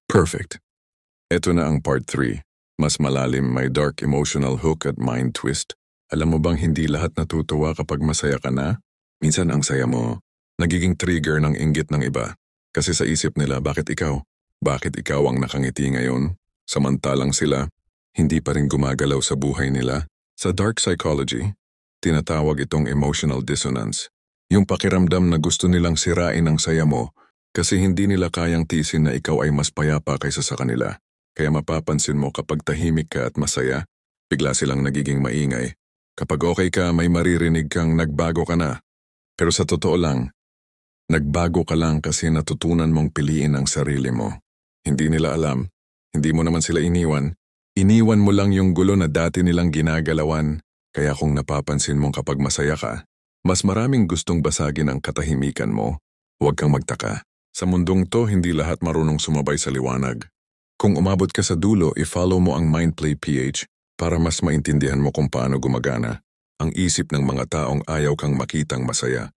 Perfect. Ito na ang part 3. Mas malalim, may dark emotional hook at mind twist. Alam mo bang hindi lahat natutuwa kapag masaya ka na? Minsan ang saya mo, nagiging trigger ng inggit ng iba. Kasi sa isip nila, bakit ikaw? Bakit ikaw ang nakangiti ngayon? Samantalang sila, hindi pa rin gumagalaw sa buhay nila. Sa dark psychology, tinatawag itong emotional dissonance. Yung pakiramdam na gusto nilang sirain ang saya mo kasi hindi nila kayang tiisin na ikaw ay mas payapa kaysa sa kanila. Kaya mapapansin mo kapag tahimik ka at masaya, bigla silang nagiging maingay. Kapag okay ka, may maririnig kang nagbago ka na. Pero sa totoo lang, nagbago ka lang kasi natutunan mong piliin ang sarili mo. Hindi nila alam, hindi mo naman sila iniwan. Iniwan mo lang yung gulo na dati nilang ginagalawan. Kaya kung napapansin mong kapag masaya ka, mas maraming gustong basagin ang katahimikan mo. Huwag kang magtaka. Sa mundong to, hindi lahat marunong sumabay sa liwanag. Kung umabot ka sa dulo, i-follow mo ang Mindplay PH para mas maintindihan mo kung paano gumagana ang isip ng mga taong ayaw kang makitang masaya.